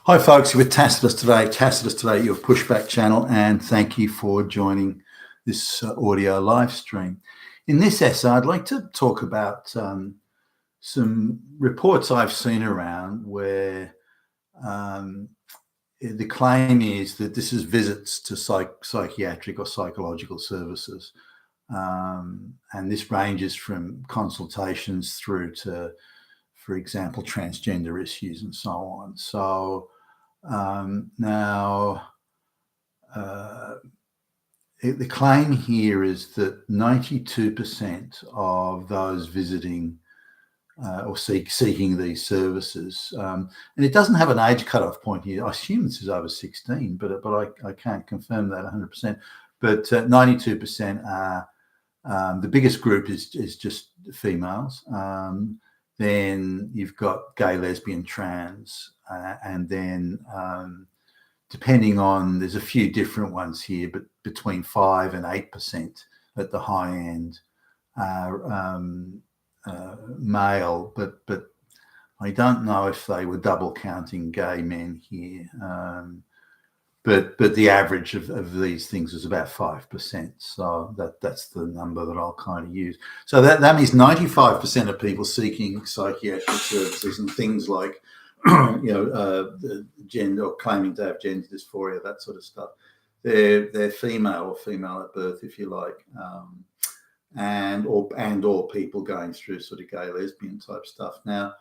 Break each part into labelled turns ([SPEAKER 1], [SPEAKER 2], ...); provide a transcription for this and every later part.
[SPEAKER 1] Hi, folks. With Tacitus today, your pushback channel, and thank you for joining this audio live stream. In this essay, I'd like to talk about some reports I've seen around where the claim is that this is visits to psychiatric or psychological services. And this ranges from consultations through to, for example, transgender issues and so on. So now, the claim here is that 92% of those visiting or seeking these services, and it doesn't have an age cutoff point here. I assume this is over 16, but I can't confirm that 100%. But 92% are the biggest group is just females. Then you've got gay, lesbian, trans, and then depending on, there's a few different ones here, but between 5 and 8% at the high end are male, but I don't know if they were double counting gay men here. But the average of these things is about 5%. So that's the number that I'll kind of use. So that means 95% of people seeking psychiatric services and things like, gender or claiming to have gender dysphoria, that sort of stuff, they're female or female at birth, if you like, or people going through sort of gay, lesbian type stuff. Now,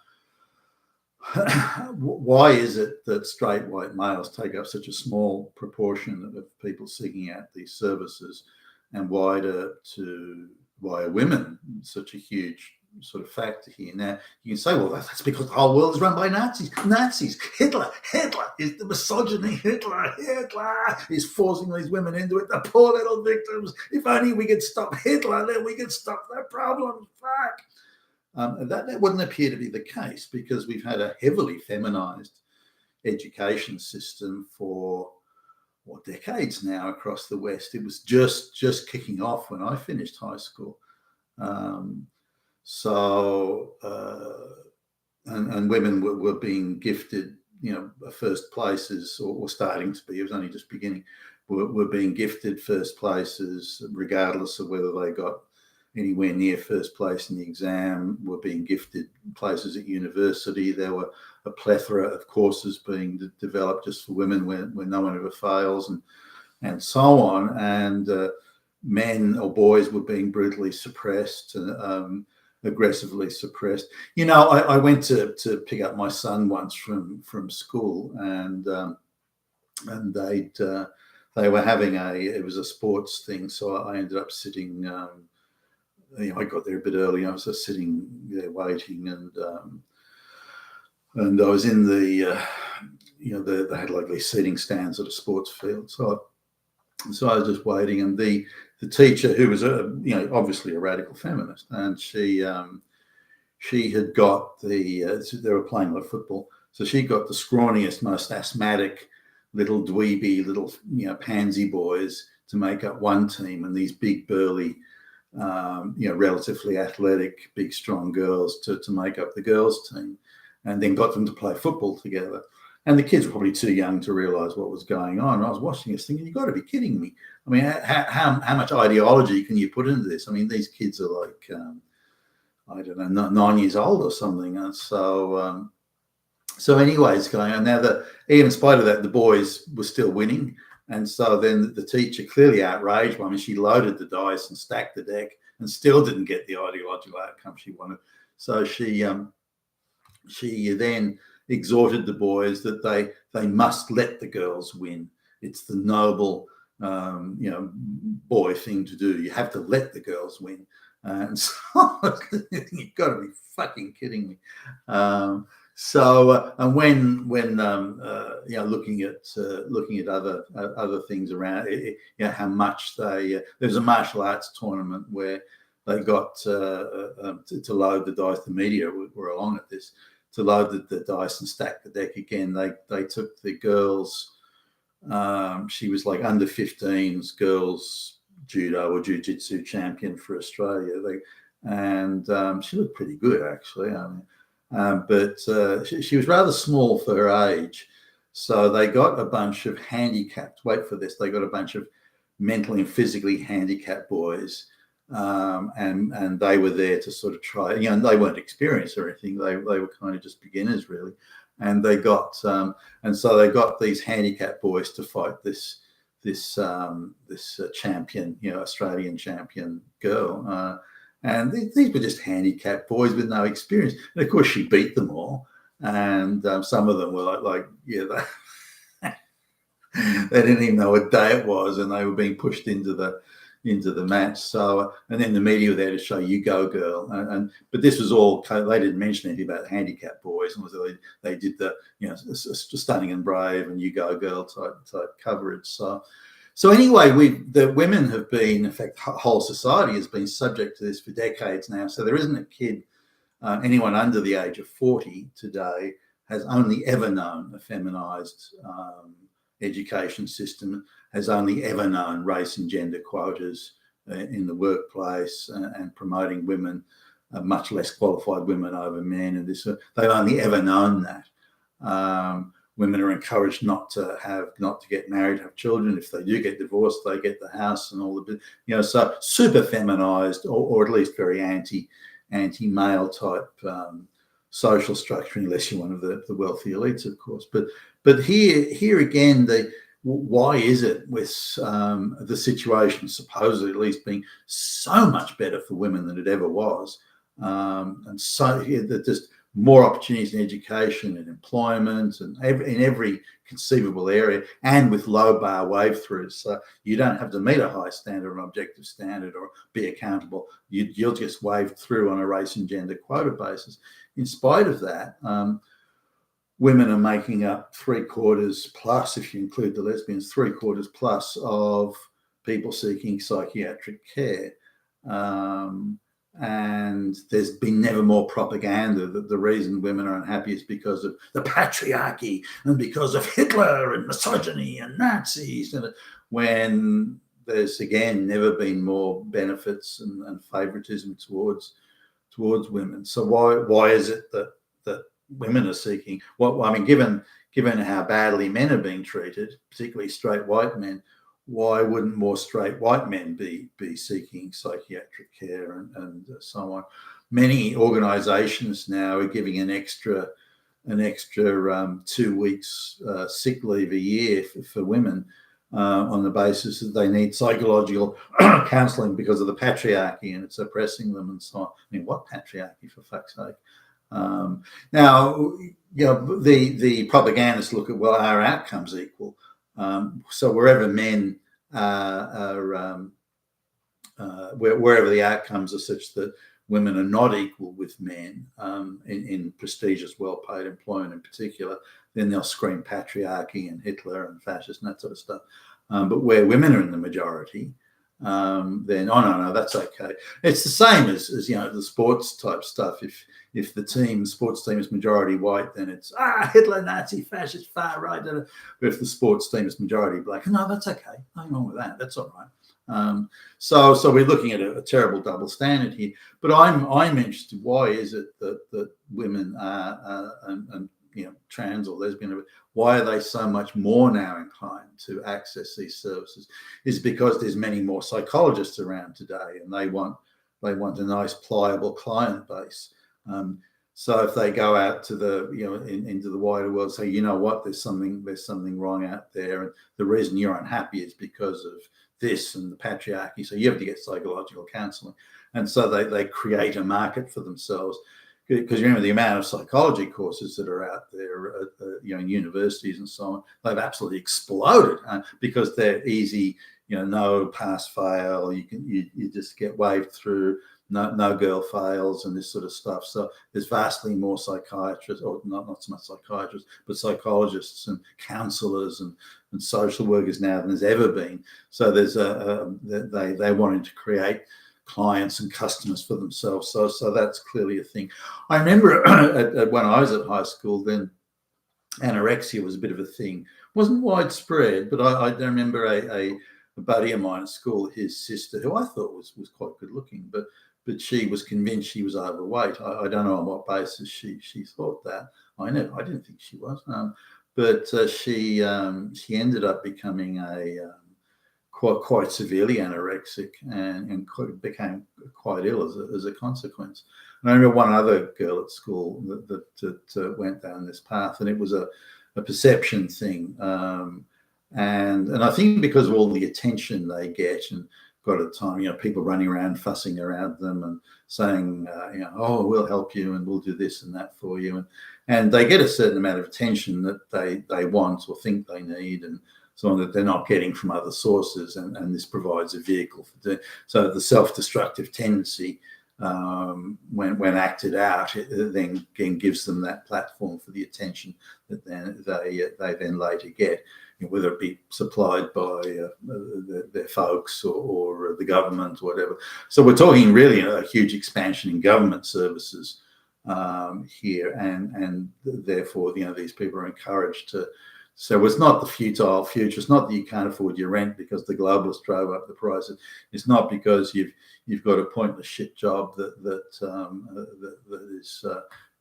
[SPEAKER 1] why is it that straight white males take up such a small proportion of people seeking out these services, and why are women such a huge sort of factor here? Now, you can say, well, that's because the whole world is run by Nazis. Hitler is the misogyny. Hitler is forcing these women into it. The poor little victims. If only we could stop Hitler, then we could stop their problems. Fuck. That wouldn't appear to be the case, because we've had a heavily feminized education system for decades now across the West. It was just kicking off when I finished high school. And women were being gifted, first places, or starting to be. It was only just beginning. Were being gifted first places, regardless of whether they got anywhere near first place in the exam. Were being gifted places at university. There were a plethora of courses being developed just for women where no one ever fails, and so on. And men or boys were being brutally suppressed, aggressively suppressed. I went to pick up my son once from school, and they were having it was a sports thing, so I ended up sitting. I got there a bit early. I was just sitting there waiting, and I was in the, they had like these seating stands at a sports field. So I was just waiting, and the teacher, who was obviously a radical feminist, and she had got they were playing a lot of football, so she got the scrawniest, most asthmatic little dweeby little pansy boys to make up one team, and these big burly relatively athletic, big, strong girls to make up the girls' team, and then got them to play football together. And the kids were probably too young to realize what was going on. I was watching this thinking, you've got to be kidding me. I mean, how much ideology can you put into this? I mean, these kids are like, I don't know, 9 years old or something. And so anyways, going on. Now, even in spite of that, the boys were still winning. And so then the teacher, clearly outraged, she loaded the dice and stacked the deck and still didn't get the ideological outcome she wanted. So she then exhorted the boys that they must let the girls win. It's the noble, boy thing to do. You have to let the girls win. And so you've got to be fucking kidding me. So and when looking at other things around, how much there's a martial arts tournament where they got to load the dice. The media were along at this, to load the dice and stack the deck again. They took the girls. She was like under 15s girls judo or jiu-jitsu champion for Australia. She looked pretty good, actually. But she was rather small for her age. So they got a bunch of handicapped, wait for this, they got a bunch of mentally and physically handicapped boys, and they were there to sort of try, they weren't experienced or anything. They were kind of just beginners, really. And they got, and so they got these handicapped boys to fight this champion, Australian champion girl. And these were just handicapped boys with no experience. And of course, she beat them all. And some of them were they didn't even know what day it was, and they were being pushed into the match. So, and then the media were there to show "You go, girl." But this was all, they didn't mention anything about handicapped boys, and they did the Stunning and Brave and "You go, girl" type coverage. So anyway, the women have been, in fact, whole society has been subject to this for decades now. So there isn't a kid, anyone under the age of 40 today has only ever known a feminized education system, has only ever known race and gender quotas in the workplace, and promoting women, much less qualified women over men. And this, they've only ever known that. Women are encouraged not to get married, have children. If they do get divorced, they get the house and all the, so super feminized, or at least very anti-male type social structure, unless you're one of the wealthy elites, of course. But here again, why is it with the situation supposedly at least being so much better for women than it ever was, and so that just more opportunities in education and employment and in every conceivable area, and with low bar wave throughs. So you don't have to meet a high standard, an objective standard, or be accountable. You'll just wave through on a race and gender quota basis. In spite of that, women are making up 3/4 plus, if you include the lesbians, 3/4 plus of people seeking psychiatric care. And there's been never more propaganda that the reason women are unhappy is because of the patriarchy and because of Hitler and misogyny and Nazis, and when there's, again, never been more benefits and favoritism towards women. So why is it that women are seeking, given how badly men are being treated, particularly straight white men, why wouldn't more straight white men be seeking psychiatric care and so on? Many organizations now are giving an extra 2 weeks sick leave a year for women on the basis that they need psychological counseling because of the patriarchy and it's oppressing them and so on. I mean, what patriarchy, for fuck's sake? Now, the propagandists look at, well, our outcomes equal. So wherever men wherever the outcomes are such that women are not equal with men in prestigious, well-paid employment in particular, then they'll scream patriarchy and Hitler and fascist and that sort of stuff. But where women are in the majority, then no, that's okay. It's the same as the sports type stuff. If the sports team is majority white, then it's Hitler, Nazi, fascist, far right. But if the sports team is majority black, no, that's okay. Nothing wrong with that. That's all right. So we're looking at a terrible double standard here. But I'm interested. Why is it that women and trans or lesbian, why are they so much more now inclined to access these services? Is because there's many more psychologists around today, and they want a nice pliable client base. So if they go out to the into the wider world, say, what, there's something wrong out there, and the reason you're unhappy is because of this and the patriarchy. So you have to get psychological counselling, and so they create a market for themselves. Because you remember the amount of psychology courses that are out there, in universities and so on, they've absolutely exploded because they're easy. No pass fail. You just get waved through. No girl fails and this sort of stuff. So there's vastly more psychiatrists, or not so much psychiatrists, but psychologists and counsellors and social workers now than there's ever been. So there's they wanting to create clients and customers for themselves. So that's clearly a thing. I remember when I was at high school, then anorexia was a bit of a thing. It wasn't widespread, but I remember a buddy of mine at school, his sister, who I thought was quite good looking, but she was convinced she was overweight. I don't know on what basis she thought that. I didn't think she was. but she ended up becoming quite severely anorexic and became quite ill as a consequence. And I remember one other girl at school that went down this path, and it was a perception thing. And I think because of all the attention they get and got at the time, people running around, fussing around them and saying, oh, we'll help you and we'll do this and that for you. And they get a certain amount of attention that they want or think they need, and so on, that they're not getting from other sources. And this provides a vehicle for doing. So the self-destructive tendency, when acted out, it then gives them that platform for the attention that they then later get, whether it be supplied by their folks or the government or whatever. So we're talking really a huge expansion in government services here, and therefore these people are encouraged to. So it's not the futile future. It's not that you can't afford your rent because the globalists drove up the prices. It's not because you've got a pointless shit job that is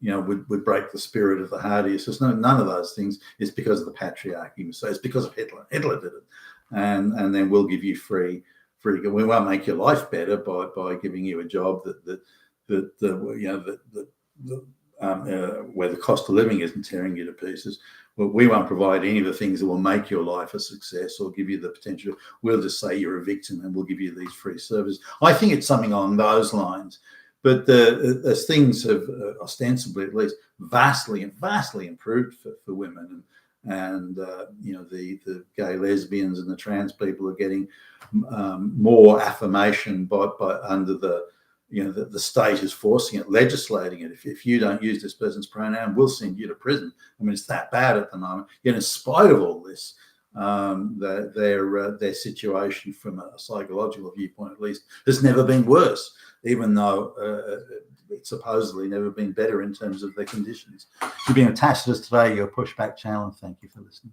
[SPEAKER 1] would break the spirit of the hardiest. There's none of those things. It's because of the patriarchy. So it's because of Hitler. Hitler did it, and then we'll give you free. We won't make your life better by giving you a job where the cost of living isn't tearing you to pieces. Well, we won't provide any of the things that will make your life a success or give you the potential. We'll just say you're a victim and we'll give you these free services. I think it's something along those lines. But as things have ostensibly, at least, vastly improved for women, and the gay lesbians and the trans people are getting more affirmation by under the the state is forcing it, legislating it. If you don't use this person's pronoun, we'll send you to prison. I mean, it's that bad at the moment. Yet in spite of all this, their situation from a psychological viewpoint, at least, has never been worse, even though it's supposedly never been better in terms of their conditions. You've been attached to us today, your Pushback channel, and thank you for listening.